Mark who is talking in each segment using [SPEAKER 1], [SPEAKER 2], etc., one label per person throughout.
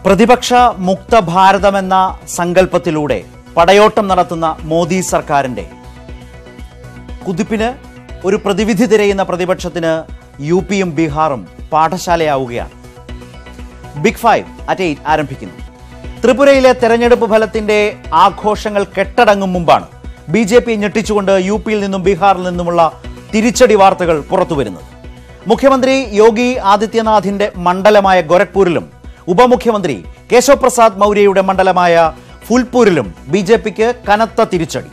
[SPEAKER 1] പ്രതിപക്ഷ മുക്ത ഭാരതമെന്ന സങ്കല്പത്തിലൂടെ പടയോട്ടം നടത്തുന്ന മോദി സർക്കാരിന്റെ കുതിപ്പിന് ഒരു പ്രതിവിധി തിരയുന്ന പ്രതിപക്ഷത്തിന് യുപിയും ബീഹാറും പാഠശാലയാവുകയാണ്. ബിഗ് 5 ആരംഭിക്കുന്നു. ത്രിപുരയിലെ തെരഞ്ഞെടുപ്പ് ഫലത്തിന്റെ ആഘോഷങ്ങൾ കെട്ടടങ്ങും മുമ്പാണ് ബിജെപി ഞെട്ടിച്ചുകൊണ്ട് യുപിയിൽ നിന്നും ബീഹാറിൽ നിന്നുമുള്ള തിരിച്ചടി വാർത്തകൾ പുറത്തുവരുന്നത്. മുഖ്യമന്ത്രി യോഗി ആദിത്യനാഥിന്റെ മണ്ഡലമായ ഗോരഖ്പൂരിലും ഉപമുഖ്യമന്ത്രി കേശവ് പ്രസാദ് മൗര്യയുടെ മണ്ഡലമായ ഫുൽപൂരിലും ബിജെപിക്ക് കനത്ത തിരിച്ചടി.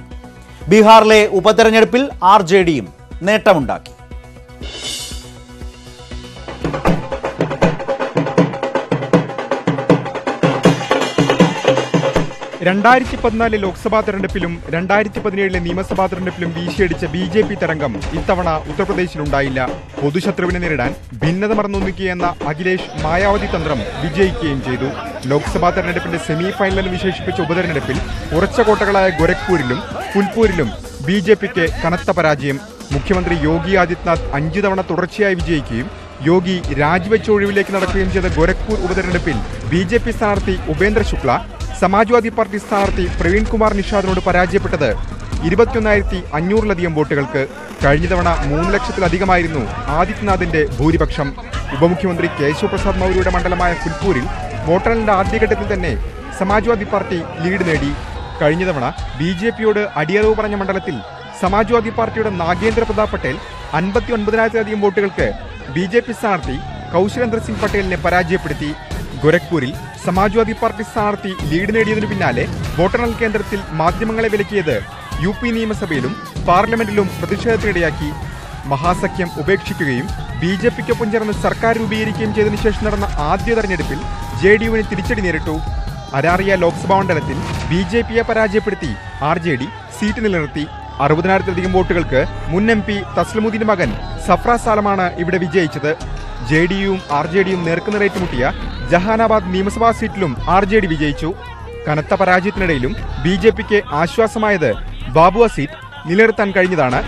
[SPEAKER 1] ബീഹാറിലെ ഉപതെരഞ്ഞെടുപ്പിൽ ആർജെഡിയും നേട്ടമുണ്ടാക്കി.
[SPEAKER 2] 2014 ലോക്സഭാ തെരഞ്ഞെടുപ്പിലും 2017 നിയമസഭാ തെരഞ്ഞെടുപ്പിലും വീശിയടിച്ച ബി.ജെ.പി തരംഗം ഇത്തവണ ഉത്തർപ്രദേശിലുണ്ടായില്ല. പൊതുശത്രുവിനെ നേരിടാൻ ഭിന്നത മറന്നൊന്നിക്കുകയെന്ന അഖിലേഷ് മായാവതി തന്ത്രം വിജയിക്കുകയും ചെയ്തു. ലോക്സഭാ തെരഞ്ഞെടുപ്പിന്റെ സെമി ഫൈനലിൽ വിശേഷിപ്പിച്ച ഉപതെരഞ്ഞെടുപ്പിൽ ഉറച്ച കോട്ടകളായ ഗോരഖ്പൂരിലും ഫുൽപൂരിലും ബി.ജെ.പിക്ക് കനത്ത പരാജയം. മുഖ്യമന്ത്രി യോഗി ആദിത്യനാഥ് 5 തവണ തുടർച്ചയായി വിജയിക്കുകയും യോഗി രാജിവെച്ച ഒഴിവിലേക്ക് നടക്കുകയും ചെയ്ത ഗോരഖ്പൂർ ഉപതെരഞ്ഞെടുപ്പിൽ ബി.ജെ.പി സ്ഥാനാർത്ഥി ഉപേന്ദ്ര ശുക്ല സമാജ്വാദി പാർട്ടി സ്ഥാനാർത്ഥി പ്രവീൺ കുമാർ നിഷാദിനോട് പരാജയപ്പെട്ടത് 21,500-ലധികം വോട്ടുകൾക്ക്. കഴിഞ്ഞ തവണ 3 ലക്ഷത്തിലധികമായിരുന്നു ആദിത്യനാഥിന്റെ ഭൂരിപക്ഷം. ഉപമുഖ്യമന്ത്രി കേശവ് പ്രസാദ് മൗര്യയുടെ മണ്ഡലമായ ഫുൽപൂരിൽ വോട്ടെണ്ണലിന്റെ ആദ്യഘട്ടത്തിൽ തന്നെ സമാജ്വാദി പാർട്ടി ലീഡ് നേടി. കഴിഞ്ഞ തവണ ബി.ജെ.പിയോട് അടിയറവ് പറഞ്ഞ മണ്ഡലത്തിൽ സമാജ്വാദി പാർട്ടിയുടെ നാഗേന്ദ്ര പ്രതാപ് പട്ടേൽ 59,000-ലധികം വോട്ടുകൾക്ക് ബി.ജെ.പി സ്ഥാനാർത്ഥി കൗശലേന്ദ്ര സിംഗ് പട്ടേലിനെ പരാജയപ്പെടുത്തി. ഗോരഖ്പൂരിൽ സമാജ്വാദി പാർട്ടി സ്ഥാനാർത്ഥി ലീഡ് നേടിയതിനു പിന്നാലെ വോട്ടെണ്ണൽ കേന്ദ്രത്തിൽ മാധ്യമങ്ങളെ വിലക്കിയത് യുപി നിയമസഭയിലും പാർലമെന്റിലും പ്രതിഷേധത്തിനിടയാക്കി. മഹാസഖ്യം ഉപേക്ഷിക്കുകയും ബി.ജെ.പിക്കൊപ്പം ചേർന്ന് സർക്കാർ രൂപീകരിക്കുകയും ചെയ്തതിനു ശേഷം നടന്ന ആദ്യ തെരഞ്ഞെടുപ്പിൽ ജെ.ഡി.യുവിന് തിരിച്ചടി നേരിട്ടു. അരാറിയ ലോക്സഭാ മണ്ഡലത്തിൽ ബി.ജെ.പിയെ പരാജയപ്പെടുത്തി ആർ.ജെ.ഡി സീറ്റ് നിലനിർത്തി. 60,000-ലധികം വോട്ടുകൾക്ക് മുൻ എം.പി തസ്ലിമുദ്ദീന്റെ മകൻ സഫ്രാസ് സാലമാണ് ഇവിടെ വിജയിച്ചത്. ജെ.ഡി.യുവും ആർ.ജെ.ഡിയും നേർക്കുനേറേറ്റുമുട്ടിയ ജഹാനാബാദ് നിയമസഭാ സീറ്റിലും ആർ.ജെ.ഡി വിജയിച്ചു. കനത്ത പരാജയത്തിനിടയിലും ബി.ജെ.പിക്ക് ആശ്വാസമായത് ബാബുവ സീറ്റ് നിലനിർത്താൻ കഴിഞ്ഞതാണ്.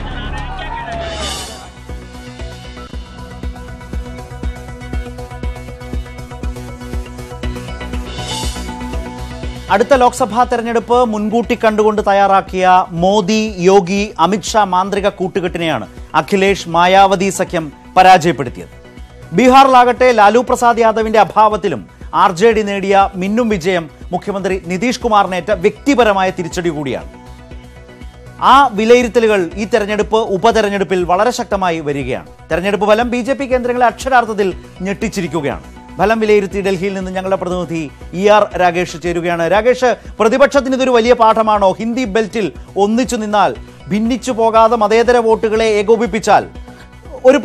[SPEAKER 1] അടുത്ത ലോക്സഭാ തെരഞ്ഞെടുപ്പ് മുൻകൂട്ടി കണ്ടുകൊണ്ട് തയ്യാറാക്കിയ മോദി യോഗി അമിത്ഷാ മാന്ത്രിക കൂട്ടുകെട്ടിനെയാണ് അഖിലേഷ് മായാവതി സഖ്യം പരാജയപ്പെടുത്തിയത്. ബീഹാറിലാകട്ടെ ലാലു പ്രസാദ് യാദവിന്റെ അഭാവത്തിലും ആർ.ജെ.ഡി നേടിയ മിന്നും വിജയം മുഖ്യമന്ത്രി നിതീഷ് കുമാറിനേറ്റ വ്യക്തിപരമായ തിരിച്ചടി കൂടിയാണ്. ആ വിലയിരുത്തലുകൾ ഈ ഉപതെരഞ്ഞെടുപ്പിൽ വളരെ ശക്തമായി വരികയാണ്. തെരഞ്ഞെടുപ്പ് ഫലം ബി.ജെ.പി കേന്ദ്രങ്ങളെ അക്ഷരാർത്ഥത്തിൽ ഞെട്ടിച്ചിരിക്കുകയാണ്. ഫലം വിലയിരുത്തി ഡൽഹിയിൽ നിന്ന് ഞങ്ങളുടെ പ്രതിനിധി ER രാകേഷ് ചേരുകയാണ്. രാകേഷ്, പ്രതിപക്ഷത്തിന് ഇതൊരു വലിയ പാഠമാണോ? ഹിന്ദി ബെൽറ്റിൽ ഒന്നിച്ചു നിന്നാൽ, ഭിന്നിച്ചു പോകാതെ മതേതര വോട്ടുകളെ ഏകോപിപ്പിച്ചാൽ ഒരു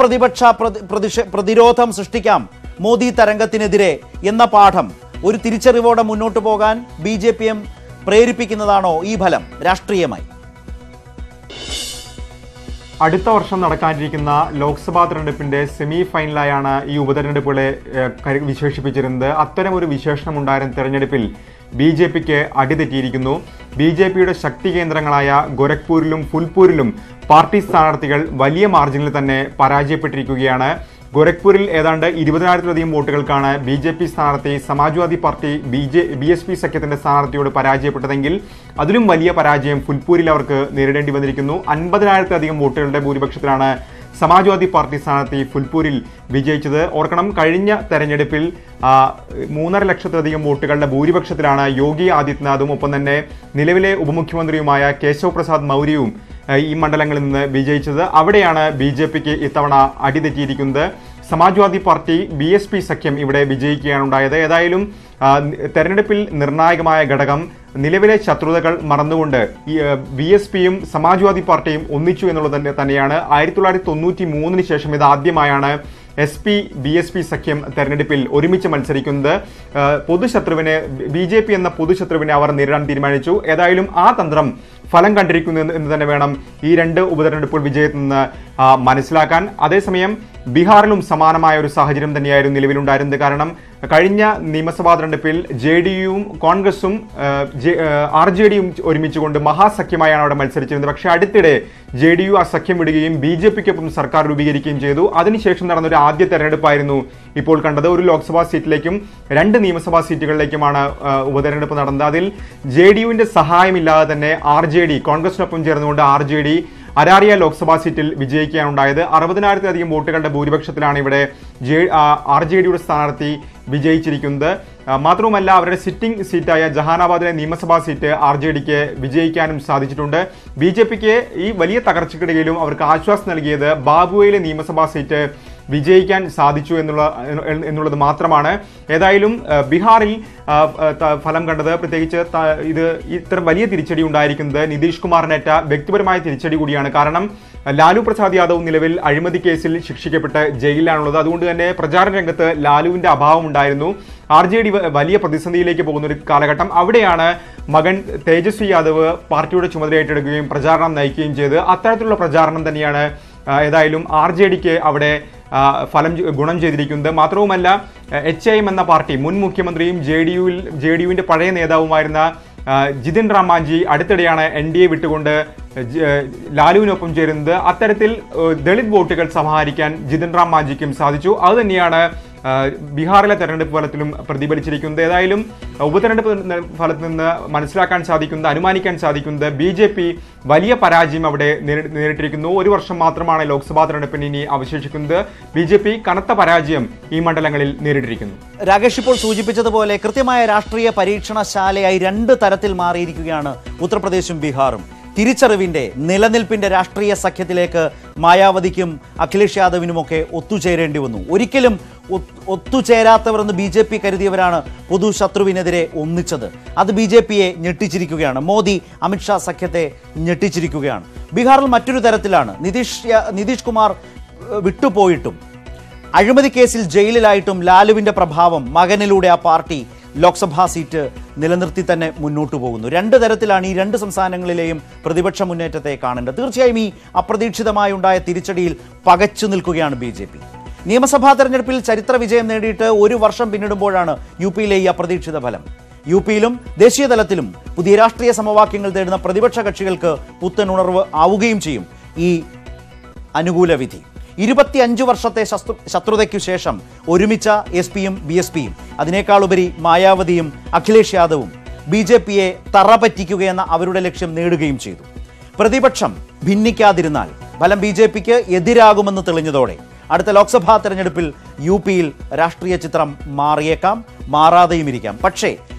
[SPEAKER 1] പ്രതിരോധം സൃഷ്ടിക്കാം മോദി തരംഗത്തിനെതിരെ എന്ന പാഠം ഒരു തിരിച്ചറിവോടെ മുന്നോട്ട് പോകാൻ ബി.ജെ.പിയും പ്രേരിപ്പിക്കുന്നതാണോ ഈ ഫലം രാഷ്ട്രീയമായി?
[SPEAKER 2] അടുത്ത വർഷം നടക്കാനിരിക്കുന്ന ലോക്സഭാ തെരഞ്ഞെടുപ്പിന്റെ സെമി ഫൈനലായാണ് ഈ ഉപതെരഞ്ഞെടുപ്പുകളെ വിശേഷിപ്പിച്ചിരുന്നത്. അത്തരമൊരു വിശേഷണം ഉണ്ടായിരുന്ന തെരഞ്ഞെടുപ്പിൽ ബി.ജെ.പിക്ക് അടിതെറ്റിയിരിക്കുന്നു. ബി.ജെ.പിയുടെ ശക്തി കേന്ദ്രങ്ങളായ ഗോരഖ്പൂരിലും ഫുൽപൂരിലും പാർട്ടി സ്ഥാനാർത്ഥികൾ വലിയ മാർജിനിൽ തന്നെ പരാജയപ്പെട്ടിരിക്കുകയാണ്. ഗോരഖ്പൂരിൽ ഏതാണ്ട് 20,000-ലധികം വോട്ടുകൾക്കാണ് ബി.ജെ.പി സ്ഥാനാർത്ഥി സമാജ്വാദി പാർട്ടി ബി.എസ്.പി സഖ്യത്തിന്റെ സ്ഥാനാർത്ഥിയോട് പരാജയപ്പെട്ടതെങ്കിൽ അതിലും വലിയ പരാജയം ഫുൽപൂരിൽ അവർക്ക് നേരിടേണ്ടി വന്നിരിക്കുന്നു. 50,000-ലധികം വോട്ടുകളുടെ ഭൂരിപക്ഷത്തിലാണ് സമാജ്വാദി പാർട്ടി സ്ഥാനാർത്ഥി ഫുൽപൂരിൽ വിജയിച്ചത്. ഓർക്കണം, കഴിഞ്ഞ തെരഞ്ഞെടുപ്പിൽ 3.5 ലക്ഷത്തിലധികം വോട്ടുകളുടെ ഭൂരിപക്ഷത്തിലാണ് യോഗി ആദിത്യനാഥും ഒപ്പം തന്നെ നിലവിലെ ഉപമുഖ്യമന്ത്രിയുമായ കേശവ് പ്രസാദ് മൗര്യവും ഈ മണ്ഡലങ്ങളിൽ നിന്ന് വിജയിച്ചത്. അവിടെയാണ് ബി.ജെ.പിക്ക് ഇത്തവണ അടിതെറ്റിയിരിക്കുന്നത്. സമാജ്വാദി പാർട്ടി ബി.എസ്.പി സഖ്യം ഇവിടെ വിജയിക്കുകയാണ് ഉണ്ടായത്. ഏതായാലും തെരഞ്ഞെടുപ്പിൽ നിർണായകമായ ഘടകം നിലവിലെ ശത്രുതകൾ മറന്നുകൊണ്ട് ബി.എസ്.പിയും സമാജ്വാദി പാർട്ടിയും ഒന്നിച്ചു എന്നുള്ളത് തന്നെയാണ്. 1993 ശേഷം ഇത് ആദ്യമായാണ് ബി.എസ്.പി സഖ്യം തെരഞ്ഞെടുപ്പിൽ ഒരുമിച്ച് മത്സരിക്കുന്നത്. പൊതുശത്രുവിനെ ബി.ജെ.പി എന്ന പൊതുശത്രുവിനെ അവർ നേരിടാൻ തീരുമാനിച്ചു. ഏതായാലും ആ തന്ത്രം ഫലം കണ്ടിരിക്കുന്നു എന്ന് തന്നെ വേണം ഈ 2 ഉപതെരഞ്ഞെടുപ്പുകൾ വിജയത്തിൽ നിന്ന് മനസ്സിലാക്കാൻ. അതേസമയം ബീഹാറിലും സമാനമായ ഒരു സാഹചര്യം തന്നെയായിരുന്നു നിലവിലുണ്ടായിരുന്നത്. കാരണം കഴിഞ്ഞ നിയമസഭാ തെരഞ്ഞെടുപ്പിൽ JDUവും കോൺഗ്രസും RJDയും ഒരുമിച്ചുകൊണ്ട് മഹാസഖ്യമായാണ് അവിടെ മത്സരിച്ചിരുന്നത്. പക്ഷേ അടുത്തിടെ JDU ആ സഖ്യം വിടുകയും BJPക്കൊപ്പം സർക്കാർ രൂപീകരിക്കുകയും ചെയ്തു. അതിനുശേഷം നടന്നൊരു ആദ്യ തെരഞ്ഞെടുപ്പായിരുന്നു ഇപ്പോൾ കണ്ടത്. ഒരു ലോക്സഭാ സീറ്റിലേക്കും 2 നിയമസഭാ സീറ്റുകളിലേക്കുമാണ് ഉപതെരഞ്ഞെടുപ്പ് നടന്നത്. അതിൽ JDUവിന്റെ സഹായമില്ലാതെ തന്നെ RJD കോൺഗ്രസിനൊപ്പം ചേർന്നുകൊണ്ട് RJD അരാറിയ ലോക്സഭാ സീറ്റിൽ വിജയിക്കാനുണ്ടായത്. 60,000-ലധികം വോട്ടുകളുടെ ഭൂരിപക്ഷത്തിലാണ് ഇവിടെ RJDയുടെ സ്ഥാനാർത്ഥി വിജയിച്ചിരിക്കുന്നത്. മാത്രവുമല്ല അവരുടെ സിറ്റിംഗ് സീറ്റായ ജഹാനാബാദിലെ നിയമസഭാ സീറ്റ് RJDക്ക് വിജയിക്കാനും സാധിച്ചിട്ടുണ്ട്. BJPക്ക് ഈ വലിയ തകർച്ചയ്ക്കിടയിലും അവർക്ക് ആശ്വാസം നൽകിയത് ബാബുവയിലെ നിയമസഭാ സീറ്റ് വിജയിക്കാൻ സാധിച്ചു എന്നുള്ളത് മാത്രമാണ്. ഏതായാലും ബീഹാറിൽ ഫലം കണ്ടത്, പ്രത്യേകിച്ച് ഇത്ര വലിയ തിരിച്ചടി ഉണ്ടായിരിക്കുന്നത് നിതീഷ് കുമാറിനേറ്റ വ്യക്തിപരമായ തിരിച്ചടി കൂടിയാണ്. കാരണം ലാലു പ്രസാദ് യാദവ് നിലവിൽ അഴിമതി കേസിൽ ശിക്ഷിക്കപ്പെട്ട് ജയിലിലാണുള്ളത്. അതുകൊണ്ട് തന്നെ പ്രചാരണ രംഗത്ത് ലാലുവിന്റെ അഭാവം ഉണ്ടായിരുന്നു. RJD വലിയ പ്രതിസന്ധിയിലേക്ക് പോകുന്ന ഒരു കാലഘട്ടം. അവിടെയാണ് മകൻ തേജസ്വി യാദവ് പാർട്ടിയുടെ ചുമതല ഏറ്റെടുക്കുകയും പ്രചാരണം നയിക്കുകയും ചെയ്ത് അത്തരത്തിലുള്ള പ്രചാരണം തന്നെയാണ് ഏതായാലും RJDക്ക് അവിടെ ഗുണം ചെയ്തിരിക്കുന്നത്. മാത്രവുമല്ല HIM എന്ന പാർട്ടി മുൻ മുഖ്യമന്ത്രിയും JDUവിന്റെ പഴയ നേതാവുമായിരുന്ന ജിതിൻ റാം മാഞ്ചി അടുത്തിടെയാണ് NDA വിട്ടുകൊണ്ട് ലാലുവിനൊപ്പം ചേരുന്നത്. അത്തരത്തിൽ ദളിത് വോട്ടുകൾ സമാഹരിക്കാൻ ജിതിൻ റാം മാഞ്ചിക്കും സാധിച്ചു. അതുതന്നെയാണ് ബീഹാറിലെ തെരഞ്ഞെടുപ്പ് ഫലത്തിലും പ്രതിഫലിച്ചിരിക്കുന്നത്. ഏതായാലും ഉപതെരഞ്ഞെടുപ്പ് ഫലത്തിൽ നിന്ന് മനസ്സിലാക്കാൻ സാധിക്കുന്നത്, അനുമാനിക്കാൻ സാധിക്കുന്നത് BJP വലിയ പരാജയം അവിടെ നേരിട്ടിരിക്കുന്നു. 1 വർഷം മാത്രമാണ് ലോക്സഭാ തെരഞ്ഞെടുപ്പിന് ഇനി അവശേഷിക്കുന്നത്. BJP കനത്ത പരാജയം ഈ മണ്ഡലങ്ങളിൽ നേരിട്ടിരിക്കുന്നു.
[SPEAKER 1] രാകേഷ് ഇപ്പോൾ സൂചിപ്പിച്ചതുപോലെ കൃത്യമായ രാഷ്ട്രീയ പരീക്ഷണശാലയായി 2 തരത്തിൽ മാറിയിരിക്കുകയാണ് ഉത്തർപ്രദേശും ബീഹാറും. തിരിച്ചറിവിന്റെ നിലനിൽപ്പിന്റെ രാഷ്ട്രീയ സഖ്യത്തിലേക്ക് മായാവതിക്കും അഖിലേഷ് യാദവിനുമൊക്കെ ഒത്തുചേരേണ്ടി വന്നു. ഒരിക്കലും ഒത്തുചേരാത്തവർ എന്ന് BJP കരുതിയവരാണ് പൊതു ശത്രുവിനെതിരെ ഒന്നിച്ചത്. അത് BJPയെ ഞെട്ടിച്ചിരിക്കുകയാണ്. മോദി അമിത്ഷാ സഖ്യത്തെ ഞെട്ടിച്ചിരിക്കുകയാണ്. ബീഹാറിൽ മറ്റൊരു തരത്തിലാണ്. നിതീഷ് കുമാർ വിട്ടുപോയിട്ടും അഴിമതി കേസിൽ ജയിലിലായിട്ടും ലാലുവിന്റെ പ്രഭാവം മകനിലൂടെ ആ പാർട്ടി ലോക്സഭാ സീറ്റ് നിലനിർത്തി തന്നെ മുന്നോട്ടു പോകുന്നു. 2 തരത്തിലാണ് ഈ 2 സംസ്ഥാനങ്ങളിലെയും പ്രതിപക്ഷ മുന്നേറ്റത്തെ കാണേണ്ടത്. തീർച്ചയായും ഈ അപ്രതീക്ഷിതമായി ഉണ്ടായ തിരിച്ചടിയിൽ പകച്ചു നിൽക്കുകയാണ് BJP. നിയമസഭാ തെരഞ്ഞെടുപ്പിൽ ചരിത്ര വിജയം നേടിയിട്ട് 1 വർഷം പിന്നിടുമ്പോഴാണ് UPയിലെ ഈ അപ്രതീക്ഷിത ഫലം. UPയിലും ദേശീയ തലത്തിലും പുതിയ രാഷ്ട്രീയ സമവാക്യങ്ങൾ തേടുന്ന പ്രതിപക്ഷ കക്ഷികൾക്ക് പുത്തൻ ഉണർവ് ആവുകയും ചെയ്യും ഈ അനുകൂല വിധി. 25 വർഷത്തെ ശത്രുതയ്ക്കു ശേഷം ഒരുമിച്ച SPയും BSPയും അതിനേക്കാളുപരി മായാവതിയും അഖിലേഷ് യാദവും BJPയെ തറപറ്റിക്കുകയെന്ന അവരുടെ ലക്ഷ്യം നേടുകയും ചെയ്തു. പ്രതിപക്ഷം ഭിന്നിക്കാതിരുന്നാൽ ഫലം BJPക്ക് എതിരാകുമെന്ന് തെളിഞ്ഞതോടെ അടുത്ത ലോക്സഭാ തെരഞ്ഞെടുപ്പിൽ UPയിൽ രാഷ്ട്രീയ ചിത്രം മാറിയേക്കാം, മാറാതെയും ഇരിക്കാം. പക്ഷേ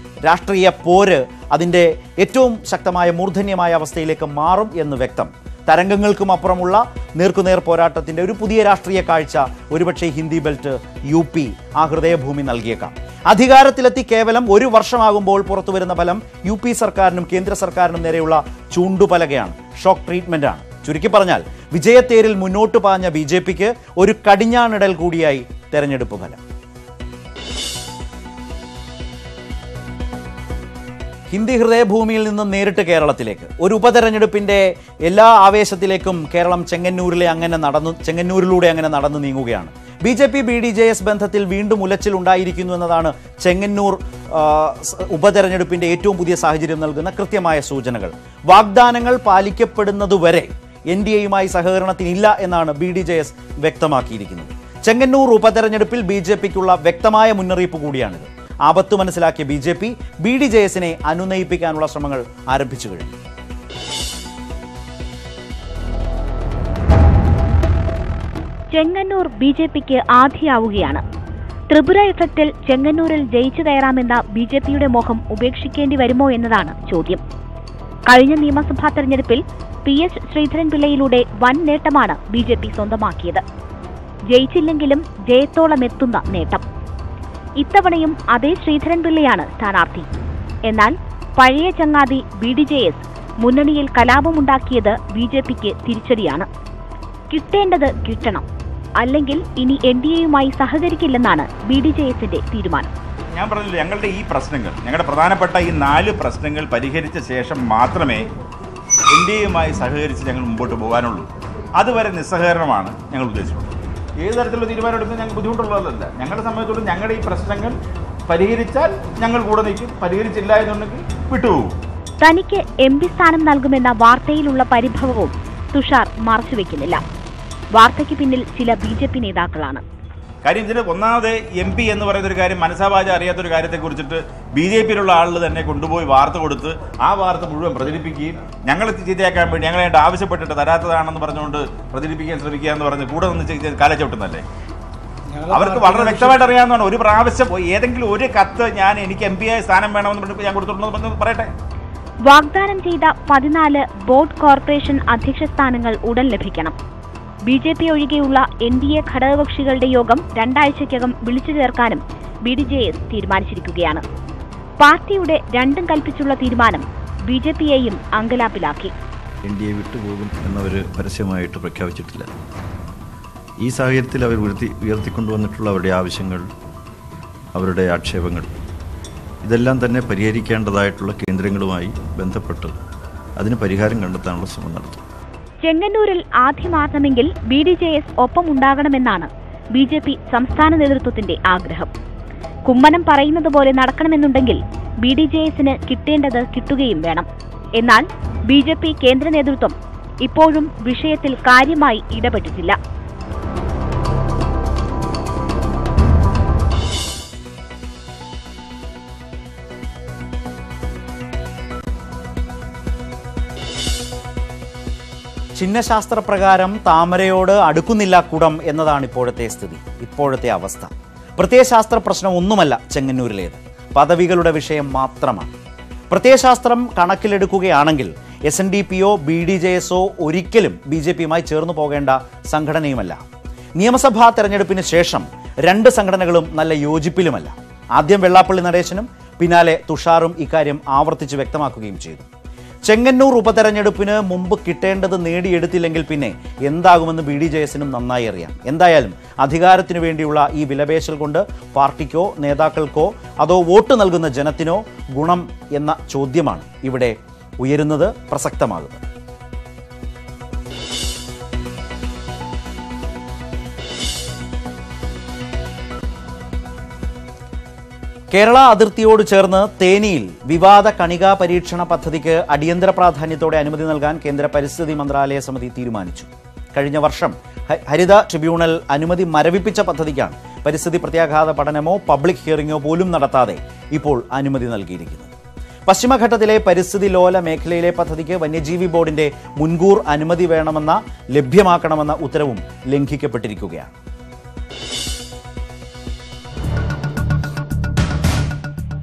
[SPEAKER 1] രാഷ്ട്രീയ പോര് അതിൻ്റെ ഏറ്റവും ശക്തമായ മൂർധന്യമായ അവസ്ഥയിലേക്ക് മാറും എന്ന് വ്യക്തം. തരംഗങ്ങൾക്കും അപ്പുറമുള്ള നേർക്കുനേർ പോരാട്ടത്തിൻ്റെ ഒരു പുതിയ രാഷ്ട്രീയ കാഴ്ച ഒരുപക്ഷെ ഹിന്ദി ബെൽറ്റ് UP ആ ഹൃദയഭൂമി നൽകിയേക്കാം. അധികാരത്തിലെത്തി കേവലം 1 വർഷമാകുമ്പോൾ പുറത്തു വരുന്ന ഫലം UP സർക്കാരിനും കേന്ദ്ര സർക്കാരിനും നേരെയുള്ള ചൂണ്ടുപലകയാണ്, ഷോക്ക് ട്രീറ്റ്മെൻ്റാണ്. ചുരുക്കി പറഞ്ഞാൽ വിജയത്തേരിൽ മുന്നോട്ട് പാഞ്ഞ BJPക്ക് ഒരു കടിഞ്ഞാണിടൽ കൂടിയായി തെരഞ്ഞെടുപ്പ് ഫലം. ഹിന്ദി ഹൃദയഭൂമിയിൽ നിന്നും നേരിട്ട് കേരളത്തിലേക്ക് ഒരു ഉപതെരഞ്ഞെടുപ്പിൻ്റെ എല്ലാ ആവേശത്തിലേക്കും കേരളം ചെങ്ങന്നൂരിലൂടെ അങ്ങനെ നടന്നു നീങ്ങുകയാണ്. BJP BDJS ബന്ധത്തിൽ വീണ്ടും ഉലച്ചിൽ ഉണ്ടായിരിക്കുന്നു എന്നതാണ് ചെങ്ങന്നൂർ ഉപതെരഞ്ഞെടുപ്പിൻ്റെ ഏറ്റവും പുതിയ സാഹചര്യം നൽകുന്ന കൃത്യമായ സൂചനകൾ. വാഗ്ദാനങ്ങൾ പാലിക്കപ്പെടുന്നതുവരെ NDAയുമായി സഹകരണത്തിനില്ല എന്നാണ് BDJS വ്യക്തമാക്കിയിരിക്കുന്നത്. ചെങ്ങന്നൂർ ഉപതെരഞ്ഞെടുപ്പിൽ BJPക്കുള്ള വ്യക്തമായ മുന്നറിയിപ്പ് കൂടിയാണിത്. ആപത്ത് മനസ്സിലാക്കിയ BJP BDJSനെ അനുനയിപ്പിക്കാനുള്ള ശ്രമങ്ങൾ ആരംഭിച്ചു കഴിഞ്ഞു.
[SPEAKER 3] ചെങ്ങന്നൂർ BJPക്ക് ആധിയാവുകയാണ്. ത്രിപുര ഇഫക്റ്റിൽ ചെങ്ങന്നൂരിൽ ജയിച്ചു കയറാമെന്ന BJPയുടെ മോഹം ഉപേക്ഷിക്കേണ്ടി വരുമോ എന്നതാണ് ചോദ്യം. കഴിഞ്ഞ നിയമസഭാ തെരഞ്ഞെടുപ്പിൽ PS ശ്രീധരൻപിള്ളയിലൂടെ വൻ നേട്ടമാണ് BJP സ്വന്തമാക്കിയത്. ജയിച്ചില്ലെങ്കിലും ജയത്തോളം എത്തുന്ന നേട്ടം. ഇത്തവണയും അതേ ശ്രീധരൻപിള്ളയാണ് സ്ഥാനാർത്ഥി. എന്നാൽ പഴയ ചങ്ങാതി BDJS മുന്നണിയിൽ കലാപമുണ്ടാക്കിയത് BJPക്ക് തിരിച്ചടിയാണ്. കിട്ടേണ്ടത് കിട്ടണം, അല്ലെങ്കിൽ ഇനി NDAയുമായി സഹകരിക്കില്ലെന്നാണ് BDJSന്റെ തീരുമാനം.
[SPEAKER 4] ഞാൻ പറഞ്ഞില്ല, ഞങ്ങളുടെ ഈ പ്രശ്നങ്ങൾ, ഞങ്ങളുടെ പ്രധാനപ്പെട്ട ഈ 4 പ്രശ്നങ്ങൾ പരിഹരിച്ച ശേഷം മാത്രമേ NDAയുമായി സഹകരിച്ച് ഞങ്ങൾ മുമ്പോട്ട് പോകാനുള്ളൂ. അതുവരെ നിസ്സഹകരണമാണ് ഞങ്ങൾ ഉദ്ദേശിക്കുന്നത്. ഏത് തരത്തിലുള്ള തീരുമാനം എടുക്കുന്നത് ഞങ്ങൾക്ക് ബുദ്ധിമുട്ടുള്ളതല്ല. ഞങ്ങളെ സംബന്ധിച്ചിടത്തോളം ഞങ്ങളുടെ ഈ പ്രശ്നങ്ങൾ പരിഹരിച്ചാൽ ഞങ്ങൾ കൂടെ നിൽക്കും, പരിഹരിച്ചില്ല എന്നുണ്ടെങ്കിൽ വിട്ടുപോകും.
[SPEAKER 3] തനിക്ക് MP സ്ഥാനം നൽകുമെന്ന വാർത്തയിലുള്ള പരിഭവവും തുഷാർ മറച്ചുവെക്കുന്നില്ല. വാർത്തയ്ക്ക് പിന്നിൽ ചില BJP നേതാക്കളാണ്.
[SPEAKER 4] കാര്യം ഇതിന് ഒന്നാമത് MP എന്ന് പറയുന്ന ഒരു കാര്യം മനസ്സാവാച അറിയാത്തൊരു കാര്യത്തെക്കുറിച്ചിട്ട് BJPയിലുള്ള ആളുകൾ തന്നെ കൊണ്ടുപോയി വാർത്ത കൊടുത്ത് ആ വാർത്ത മുഴുവൻ പ്രചരിപ്പിക്കുകയും ഞങ്ങളെ ചീത്തയാക്കാൻ വേണ്ടി ഞങ്ങളായിട്ട് ആവശ്യപ്പെട്ടിട്ട് തരാത്തതാണെന്ന് പറഞ്ഞുകൊണ്ട് പ്രചരിപ്പിക്കാൻ ശ്രമിക്കുക എന്ന് പറഞ്ഞ് കൂടെ നിന്ന് കാലച്ചവിട്ടുന്നല്ലേ. അവർക്ക് വളരെ വ്യക്തമായിട്ട് അറിയാവുന്നതാണ്. ഒരു പ്രാവശ്യം ഏതെങ്കിലും ഒരു കത്ത് എനിക്ക് MP ആയ സ്ഥാനം വേണമെന്ന് പറഞ്ഞിട്ട് ഞാൻ കൊടുത്തിട്ടുണ്ടെന്ന് പറയട്ടെ.
[SPEAKER 3] വാഗ്ദാനം ചെയ്ത 14 ബോർഡ് കോർപ്പറേഷൻ അധ്യക്ഷ സ്ഥാനങ്ങൾ ഉടൻ ലഭിക്കണം. BJP ഒഴികെയുള്ള NDA ഘടകകക്ഷികളുടെ യോഗം 2 ആഴ്ചയ്ക്കകം വിളിച്ചു ചേർക്കാനും BDJS തീരുമാനിച്ചിരിക്കുകയാണ്. പാർട്ടിയുടെ രണ്ടും കൽപ്പിച്ചുള്ള തീരുമാനം BJPയെയും അങ്കലാപ്പിലാക്കി.
[SPEAKER 5] NDA വിട്ടുപോകും എന്നവർ പരസ്യമായിട്ട് പ്രഖ്യാപിച്ചിട്ടില്ല. ഈ സാഹചര്യത്തിൽ അവർ ഉയർത്തിക്കൊണ്ടുവന്നിട്ടുള്ള അവരുടെ ആവശ്യങ്ങൾ, അവരുടെ ആക്ഷേപങ്ങൾ ഇതെല്ലാം തന്നെ പരിഹരിക്കേണ്ടതായിട്ടുള്ള കേന്ദ്രങ്ങളുമായി ബന്ധപ്പെട്ട് അതിന് പരിഹാരം കണ്ടെത്താനുള്ള ശ്രമം നടത്തും.
[SPEAKER 3] ചെങ്ങന്നൂരിൽ ആദ്യമാർണമെങ്കിൽ BDJS ഒപ്പമുണ്ടാകണമെന്നാണ് BJP സംസ്ഥാന നേതൃത്വത്തിന്റെ ആഗ്രഹം. കുമ്മനം പറയുന്നത് പോലെ നടക്കണമെന്നുണ്ടെങ്കിൽ BDJSന് കിട്ടേണ്ടത് കിട്ടുകയും വേണം. എന്നാൽ BJP കേന്ദ്ര നേതൃത്വം ഇപ്പോഴും വിഷയത്തിൽ കാര്യമായി ഇടപെട്ടിട്ടില്ല.
[SPEAKER 1] ചിഹ്നശാസ്ത്രപ്രകാരം താമരയോട് അടുക്കുന്നില്ല കുടം എന്നതാണ് ഇപ്പോഴത്തെ സ്ഥിതി, ഇപ്പോഴത്തെ അവസ്ഥ. പ്രത്യയശാസ്ത്ര പ്രശ്നം ഒന്നുമല്ല ചെങ്ങന്നൂരിലേത്, പദവികളുടെ വിഷയം മാത്രമാണ്. പ്രത്യയശാസ്ത്രം കണക്കിലെടുക്കുകയാണെങ്കിൽ SNDPയോ BDJSോ ഒരിക്കലും BJPയുമായി ചേർന്നു പോകേണ്ട സംഘടനയുമല്ല. നിയമസഭാ തെരഞ്ഞെടുപ്പിന് ശേഷം 2 സംഘടനകളും നല്ല യോജിപ്പിലുമല്ല. ആദ്യം വെള്ളാപ്പള്ളി നടേശനും പിന്നാലെ തുഷാറും ഇക്കാര്യം ആവർത്തിച്ച് വ്യക്തമാക്കുകയും ചെയ്തു. ചെങ്ങന്നൂർ ഉപതെരഞ്ഞെടുപ്പിന് മുമ്പ് കിട്ടേണ്ടത് നേടിയെടുത്തില്ലെങ്കിൽ പിന്നെ എന്താകുമെന്ന് BDJSനും നന്നായി അറിയാം. എന്തായാലും അധികാരത്തിനു വേണ്ടിയുള്ള ഈ വിലപേശൽ കൊണ്ട് പാർട്ടിക്കോ നേതാക്കൾക്കോ അതോ വോട്ട് നൽകുന്ന ജനത്തിനോ ഗുണം എന്ന ചോദ്യമാണ് ഇവിടെ ഉയരുന്നത്, പ്രസക്തമാകുന്നത്. കേരള അതിർത്തിയോട് ചേർന്ന് തേനിയിൽ വിവാദ കണികാ പരീക്ഷണ പദ്ധതിക്ക് അടിയന്തര പ്രാധാന്യത്തോടെ അനുമതി നൽകാൻ കേന്ദ്ര പരിസ്ഥിതി മന്ത്രാലയ സമിതി തീരുമാനിച്ചു. കഴിഞ്ഞ വർഷം ഹരിത ട്രിബ്യൂണൽ അനുമതി മരവിപ്പിച്ച പദ്ധതിക്കാണ് പരിസ്ഥിതി പ്രത്യാഘാത പഠനമോ പബ്ലിക് ഹിയറിംഗോ പോലും നടത്താതെ ഇപ്പോൾ അനുമതി നൽകിയിരിക്കുന്നത്. പശ്ചിമഘട്ടത്തിലെ പരിസ്ഥിതി ലോല മേഖലയിലെ പദ്ധതിക്ക് വന്യജീവി ബോർഡിന്റെ മുൻകൂർ അനുമതി ലഭ്യമാക്കണമെന്ന ഉത്തരവും ലംഘിക്കപ്പെട്ടിരിക്കുകയാണ്.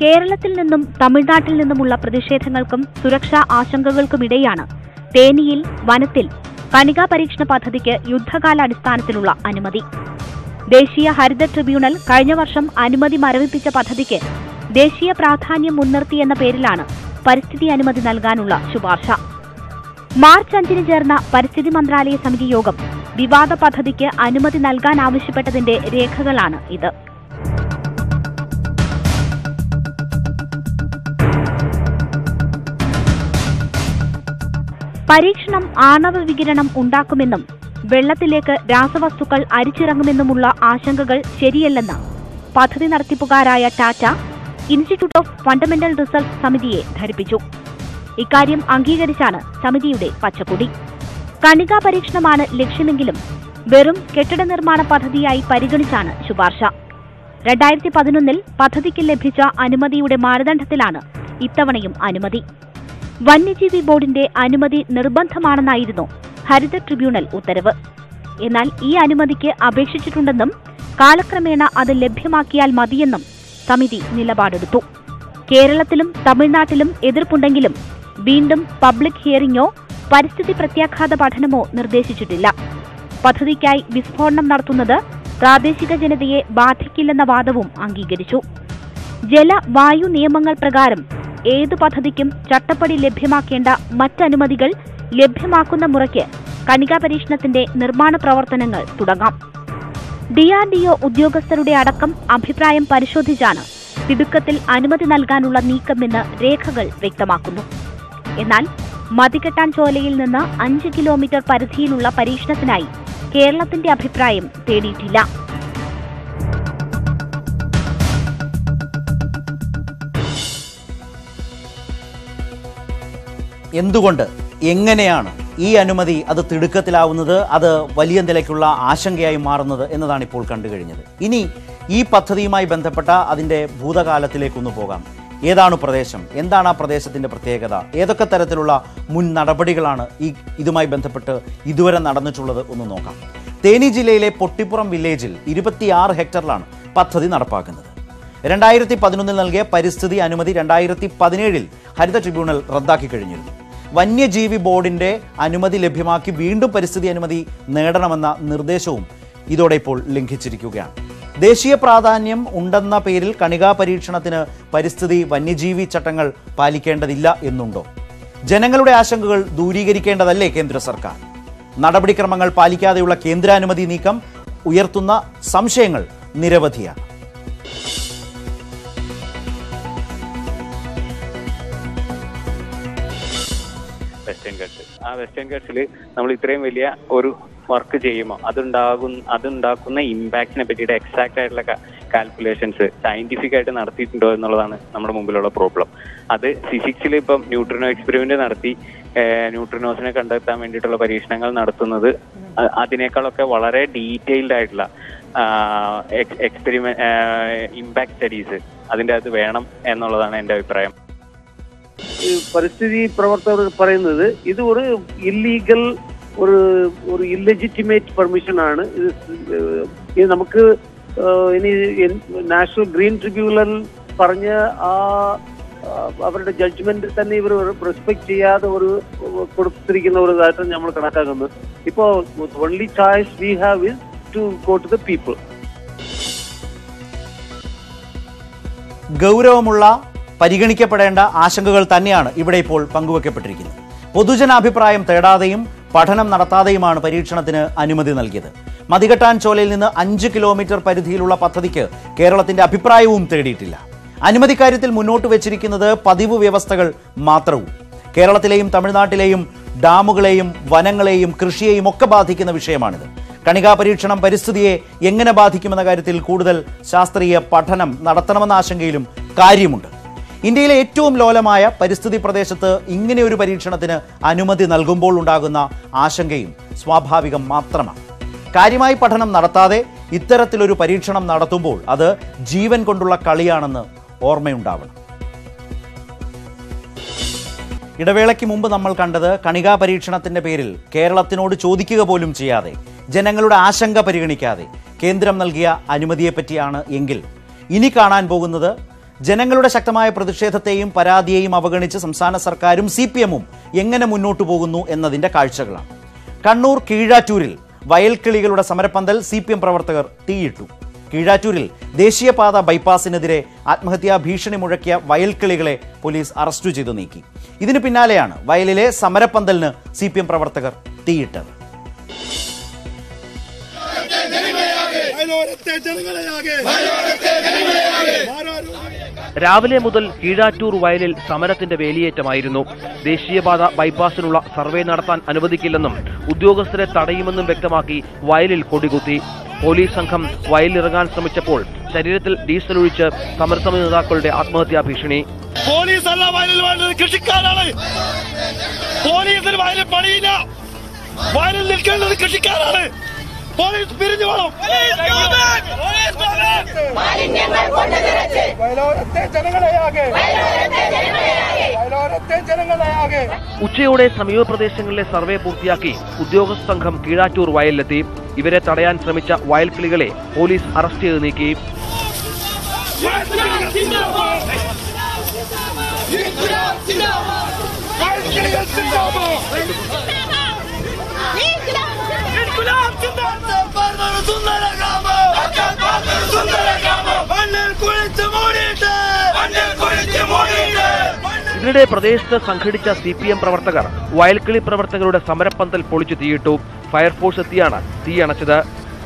[SPEAKER 3] കേരളത്തിൽ നിന്നും തമിഴ്നാട്ടിൽ നിന്നുമുള്ള പ്രതിഷേധങ്ങൾക്കും സുരക്ഷാ ആശങ്കകൾക്കുമിടെയാണ് തേനിയിൽ വനത്തിൽ കണികാ പരീക്ഷണ പദ്ധതിക്ക് യുദ്ധകാലാടിസ്ഥാനത്തിലുള്ള അനുമതി. ദേശീയ ഹരിത ട്രിബ്യൂണൽ കഴിഞ്ഞ വർഷം അനുമതി മരവിപ്പിച്ച പദ്ധതിക്ക് ദേശീയ പ്രാധാന്യം മുൻനിർത്തിയെന്ന പേരിലാണ് പരിസ്ഥിതി അനുമതി നൽകാനുള്ള ശുപാർശ. മാർച്ച് 5 ചേർന്ന പരിസ്ഥിതി മന്ത്രാലയ സമിതി യോഗം വിവാദ പദ്ധതിക്ക് അനുമതി നൽകാനാവശ്യപ്പെട്ടതിന്റെ രേഖകളാണ് ഇത്. പരീക്ഷണം ആണവ വികിരണം ഉണ്ടാക്കുമെന്നും വെള്ളത്തിലേക്ക് രാസവസ്തുക്കൾ അരിച്ചിറങ്ങുമെന്നുമുള്ള ആശങ്കകൾ ശരിയല്ലെന്ന് പദ്ധതി നടത്തിപ്പുകാരായ Tata institute of fundamental research സമിതിയെ ധരിപ്പിച്ചു. ഇക്കാര്യം അംഗീകരിച്ചാണ് സമിതിയുടെ പച്ചക്കൊടി. കണികാ പരീക്ഷണമാണ് ലക്ഷ്യമെങ്കിലും വെറും കെട്ടിട നിർമ്മാണ പദ്ധതിയായി പരിഗണിച്ചാണ് ശുപാർശ. 2011 പദ്ധതിക്ക് ലഭിച്ച അനുമതിയുടെ മാനദണ്ഡത്തിലാണ് ഇത്തവണയും അനുമതി. വന്യജീവി ബോർഡിന്റെ അനുമതി നിർബന്ധമാണെന്നായിരുന്നു ഹരിത ട്രിബ്യൂണൽ ഉത്തരവ്. എന്നാൽ ഈ അനുമതിക്ക് അപേക്ഷിച്ചിട്ടുണ്ടെന്നും കാലക്രമേണ അത് ലഭ്യമാക്കിയാൽ മതിയെന്നും സമിതി നിലപാടെടുത്തു. കേരളത്തിലും തമിഴ്നാട്ടിലും എതിർപ്പുണ്ടെങ്കിലും വീണ്ടും പബ്ലിക് ഹിയറിംഗോ പരിസ്ഥിതി പ്രത്യാഘാത പഠനമോ നിർദ്ദേശിച്ചിട്ടില്ല. പദ്ധതിക്കായി വിസ്ഫോടനം നടത്തുന്നത് പ്രാദേശിക ജനതയെ ബാധിക്കില്ലെന്ന വാദവും അംഗീകരിച്ചു. ജല വായു നിയമങ്ങൾ പ്രകാരം ഏതു പദ്ധതിക്കും ചട്ടപ്പടി ലഭ്യമാക്കേണ്ട മറ്റനുമതികൾ ലഭ്യമാക്കുന്ന മുറയ്ക്ക് കണികാ പരീക്ഷണത്തിന്റെ നിർമ്മാണ പ്രവർത്തനങ്ങൾ തുടങ്ങാം. DRDO ഉദ്യോഗസ്ഥരുടെ അടക്കം അഭിപ്രായം പരിശോധിച്ചാണ് തിടുക്കത്തിൽ അനുമതി നൽകാനുള്ള നീക്കമെന്ന് രേഖകൾ വ്യക്തമാക്കുന്നു. എന്നാൽ മതികെട്ടാൻ ചോലയിൽ നിന്ന് 5 കിലോമീറ്റർ പരിധിയിലുള്ള പരീക്ഷണത്തിനായി കേരളത്തിന്റെ അഭിപ്രായം തേടിയിട്ടില്ല.
[SPEAKER 1] എന്തുകൊണ്ട്, എങ്ങനെയാണ് ഈ അനുമതി അത് തിടുക്കത്തിലാവുന്നത്, അത് വലിയ നിലയ്ക്കുള്ള ആശങ്കയായി മാറുന്നത് എന്നതാണ് ഇപ്പോൾ കണ്ടു കഴിഞ്ഞത്. ഇനി ഈ പദ്ധതിയുമായി ബന്ധപ്പെട്ട അതിൻ്റെ ഭൂതകാലത്തിലേക്കൊന്ന് പോകാം. ഏതാണ് പ്രദേശം, എന്താണ് ആ പ്രദേശത്തിൻ്റെ പ്രത്യേകത, ഏതൊക്കെ തരത്തിലുള്ള മുൻ നടപടികളാണ് ഇതുമായി ബന്ധപ്പെട്ട് ഇതുവരെ നടന്നിട്ടുള്ളത് ഒന്ന് നോക്കാം. തേനി ജില്ലയിലെ പൊട്ടിപ്പുറം വില്ലേജിൽ 26 ഹെക്ടറിലാണ് പദ്ധതി നടപ്പാക്കുന്നത്. 2011 നൽകിയ പരിസ്ഥിതി അനുമതി 2017 ഹരിത ട്രിബ്യൂണൽ റദ്ദാക്കി കഴിഞ്ഞിരുന്നു. വന്യജീവി ബോർഡിന്റെ അനുമതി ലഭ്യമാക്കി വീണ്ടും പരിസ്ഥിതി അനുമതി നേടണമെന്ന നിർദ്ദേശവും ഇതോടെ ഇപ്പോൾ ലംഘിച്ചിരിക്കുകയാണ്. ദേശീയ പ്രാധാന്യം ഉണ്ടെന്ന പേരിൽ കണികാ പരീക്ഷണത്തിന് പരിസ്ഥിതി വന്യജീവി ചട്ടങ്ങൾ പാലിക്കേണ്ടതില്ല എന്നുണ്ടോ? ജനങ്ങളുടെ ആശങ്കകൾ ദൂരീകരിക്കേണ്ടതല്ലേ കേന്ദ്ര സർക്കാർ? നടപടിക്രമങ്ങൾ പാലിക്കാതെയുള്ള കേന്ദ്രാനുമതി നീക്കം ഉയർത്തുന്ന സംശയങ്ങൾ നിരവധിയാണ്.
[SPEAKER 6] വെസ്റ്റേൺ ഗട്ട്സിൽ നമ്മൾ ഇത്രയും വലിയ ഒരു വർക്ക് ചെയ്യുമ്പോൾ അതുണ്ടാക്കുന്ന ഇമ്പാക്റ്റിനെ പറ്റിയിട്ട് എക്സാക്റ്റ് ആയിട്ടുള്ള കാൽക്കുലേഷൻസ് സയന്റിഫിക് ആയിട്ട് നടത്തിയിട്ടുണ്ടോ എന്നുള്ളതാണ് നമ്മുടെ മുമ്പിലുള്ള പ്രോബ്ലം. അത് ഫിസിക്സിൽ ഇപ്പം ന്യൂട്രിനോ എക്സ്പെരിമെന്റ് നടത്തി ന്യൂട്രിനോസിനെ കണ്ടെത്താൻ വേണ്ടിയിട്ടുള്ള പരീക്ഷണങ്ങൾ നടത്തുന്നത് അതിനേക്കാളൊക്കെ വളരെ ഡീറ്റെയിൽഡ് ആയിട്ടുള്ള ഇമ്പാക്ട് സ്റ്റഡീസ് അതിൻ്റെ അകത്ത് വേണം എന്നുള്ളതാണ് എൻ്റെ അഭിപ്രായം.
[SPEAKER 7] പരിസ്ഥിതി പ്രവർത്തകർ പറയുന്നത് ഇത് ഒരു ഇല്ലീഗൽ ഒരു ഇല്ലെജിറ്റിമേറ്റ് പെർമിഷൻ ആണ്. ഇത് നമുക്ക് ഇനി നാഷണൽ ഗ്രീൻ ട്രിബ്യൂണൽ പറഞ്ഞ അവരുടെ ജഡ്ജ്മെന്റ് തന്നെ ഇവർ റെസ്പെക്ട് ചെയ്യാതെ കൊടുത്തിരിക്കുന്ന ഒരു ഇതായിട്ട് നമ്മൾ കണക്കാക്കുന്നത്. ഇപ്പോ only choice we have is to go to the people.
[SPEAKER 1] ഗൗരവമുള്ള പരിഗണിക്കപ്പെടേണ്ട ആശങ്കകൾ തന്നെയാണ് ഇവിടെ ഇപ്പോൾ പങ്കുവെക്കപ്പെട്ടിരിക്കുന്നത്. പൊതുജനാഭിപ്രായം തേടാതെയും പഠനം നടത്താതെയുമാണ് പരീക്ഷണത്തിന് അനുമതി നൽകിയത്. മതികെട്ടാൻ ചോലയിൽ നിന്ന് 5 കിലോമീറ്റർ പരിധിയിലുള്ള പദ്ധതിക്ക് കേരളത്തിന്റെ അഭിപ്രായവും തേടിയിട്ടില്ല. അനുമതി കാര്യത്തിൽ മുന്നോട്ട് വെച്ചിരിക്കുന്നത് പതിവ് വ്യവസ്ഥകൾ മാത്രവും. കേരളത്തിലെയും തമിഴ്നാട്ടിലെയും ഡാമുകളെയും വനങ്ങളെയും കൃഷിയെയും ഒക്കെ ബാധിക്കുന്ന വിഷയമാണിത്. കണികാ പരീക്ഷണം പരിസ്ഥിതിയെ എങ്ങനെ ബാധിക്കുമെന്ന കാര്യത്തിൽ കൂടുതൽ ശാസ്ത്രീയ പഠനം നടത്തണമെന്ന ആശങ്കയിലും കാര്യമുണ്ട്. ഇന്ത്യയിലെ ഏറ്റവും ലോലമായ പരിസ്ഥിതി പ്രദേശത്ത് ഇങ്ങനെ ഒരു പരീക്ഷണത്തിന് അനുമതി നൽകുമ്പോൾ ഉണ്ടാകുന്ന ആശങ്കയും സ്വാഭാവികം മാത്രമാണ്. കാര്യമായി പഠനം നടത്താതെ ഇത്തരത്തിലൊരു പരീക്ഷണം നടത്തുമ്പോൾ അത് ജീവൻ കൊണ്ടുള്ള കളിയാണെന്ന് ഓർമ്മയുണ്ടാവണം. ഇടവേളയ്ക്ക് മുമ്പ് നമ്മൾ കണ്ടത് കണികാ പരീക്ഷണത്തിന്റെ പേരിൽ കേരളത്തിനോട് ചോദിക്കുക പോലും ചെയ്യാതെ ജനങ്ങളുടെ ആശങ്ക പരിഗണിക്കാതെ കേന്ദ്രം നൽകിയ അനുമതിയെപ്പറ്റിയാണ്. എങ്കിൽ ഇനി കാണാൻ പോകുന്നത് ജനങ്ങളുടെ ശക്തമായ പ്രതിഷേധത്തെയും പരാതിയെയും അവഗണിച്ച് സംസ്ഥാന സർക്കാരും CPM-ഉം എങ്ങനെ മുന്നോട്ടു പോകുന്നു എന്നതിന്റെ കാഴ്ചകളാണ്. കണ്ണൂർ കീഴാറ്റൂരിൽ വയൽക്കിളികളുടെ സമരപ്പന്തൽ CPM പ്രവർത്തകർ തീയിട്ടു. കീഴാറ്റൂരിൽ ദേശീയപാത ബൈപ്പാസിനെതിരെ ആത്മഹത്യാ ഭീഷണി മുഴക്കിയ വയൽക്കിളികളെ പോലീസ് അറസ്റ്റ് ചെയ്തു നീക്കി. ഇതിനു പിന്നാലെയാണ് വയലിലെ സമരപ്പന്തലിന് CPM പ്രവർത്തകർ തീയിട്ടത്.
[SPEAKER 8] രാവിലെ മുതൽ കീഴാറ്റൂർ വയലിൽ സമരത്തിന്റെ വേലിയേറ്റമായിരുന്നു. ദേശീയപാത ബൈപ്പാസിനുള്ള സർവേ നടത്താൻ അനുവദിക്കില്ലെന്നും ഉദ്യോഗസ്ഥരെ തടയുമെന്നും വ്യക്തമാക്കി വയലിൽ കൊടികുത്തി. പോലീസ് സംഘം വയലിലിറങ്ങാൻ ശ്രമിച്ചപ്പോൾ ശരീരത്തിൽ ഡീസൽ ഒഴിച്ച് സമരസമിതി നേതാക്കളുടെ ആത്മഹത്യാ ഭീഷണി.
[SPEAKER 9] പോലീസല്ല വയലിൽ വേണ്ടത്, കൃഷിക്കാരാണ്. പോലീസിന് വയലിൽ പണിയില്ല, വയലിൽ നിൽക്കേണ്ടത് കൃഷിക്കാരാണ്. പോലീസ് പിരിഞ്ഞു വേണം.
[SPEAKER 8] ഉച്ചയോടെ സമീപ പ്രദേശങ്ങളിലെ സർവേ പൂർത്തിയാക്കി ഉദ്യോഗസ്ഥ സംഘം കീഴാറ്റൂർ വയലിലെത്തി. ഇവരെ തടയാൻ ശ്രമിച്ച വയൽക്കിളികളെ പോലീസ് അറസ്റ്റ് ചെയ്ത് നീക്കി. ഇതിനിടെ പ്രദേശത്ത് സംഘടിച്ച CPM പ്രവർത്തകർ വയൽക്കിളി പ്രവർത്തകരുടെ സമരപ്പന്തൽ പൊളിച്ചു തീയിട്ടു. ഫയർഫോഴ്സ് എത്തിയാണ് തീയണച്ചത്.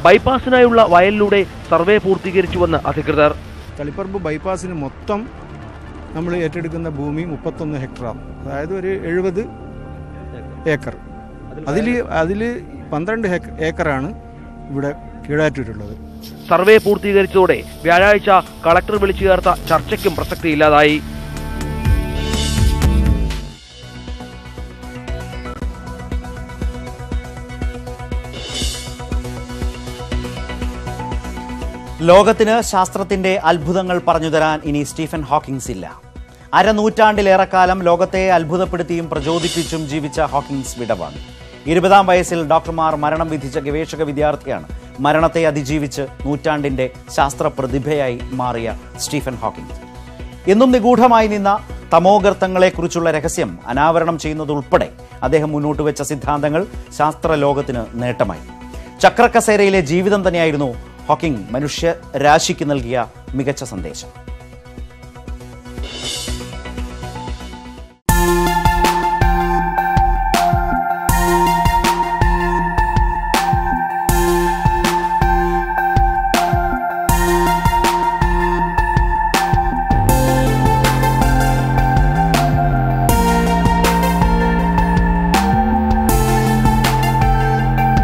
[SPEAKER 8] ബൈപ്പാസിനായുള്ള വയലിലൂടെ സർവേ പൂർത്തീകരിച്ചുവെന്ന് അധികൃതർ.
[SPEAKER 10] തളിപ്പറമ്പ് ബൈപ്പാസിന് മൊത്തം നമ്മൾ ഏറ്റെടുക്കുന്ന ഭൂമി 31 ഹെക്ടറാണ്. അതായത് ഒരു 70 ഏക്കർ. അതിൽ 12 ഏക്കറാണ് ഇവിടെ കീഴാറ്റൂരുള്ളത്.
[SPEAKER 8] സർവേ പൂർത്തീകരിച്ചതോടെ വ്യാഴാഴ്ച കളക്ടർ വിളിച്ചു ചേർത്ത ചർച്ചയ്ക്കും പ്രസക്തിയില്ലാതായി.
[SPEAKER 1] ലോകത്തിന് ശാസ്ത്രത്തിന്റെ അത്ഭുതങ്ങൾ പറഞ്ഞുതരാൻ ഇനി സ്റ്റീഫൻ ഹോക്കിങ്സ് ഇല്ല. അരനൂറ്റാണ്ടിലേറെക്കാലം ലോകത്തെ അത്ഭുതപ്പെടുത്തിയും പ്രചോദിപ്പിച്ചും ജീവിച്ച ഹോക്കിങ്സ് വിടവാങ്ങി. 20-ാം വയസ്സിൽ ഡോക്ടർമാർ മരണം വിധിച്ച ഗവേഷക വിദ്യാർത്ഥിയാണ് മരണത്തെ അതിജീവിച്ച് നൂറ്റാണ്ടിന്റെ ശാസ്ത്ര പ്രതിഭയായി മാറിയ സ്റ്റീഫൻ ഹോക്കിങ്സ്. എന്നും നിഗൂഢമായി നിന്ന തമോഗർത്തങ്ങളെക്കുറിച്ചുള്ള രഹസ്യം അനാവരണം ചെയ്യുന്നതുൾപ്പെടെ അദ്ദേഹം മുന്നോട്ട് വെച്ച സിദ്ധാന്തങ്ങൾ ശാസ്ത്ര ലോകത്തിന് നേട്ടമായി. ചക്രക്കസേരയിലെ ജീവിതം തന്നെയായിരുന്നു ഹോക്കിംഗ് മനുഷ്യരാശിക്ക് നൽകിയ മികച്ച സന്ദേശം.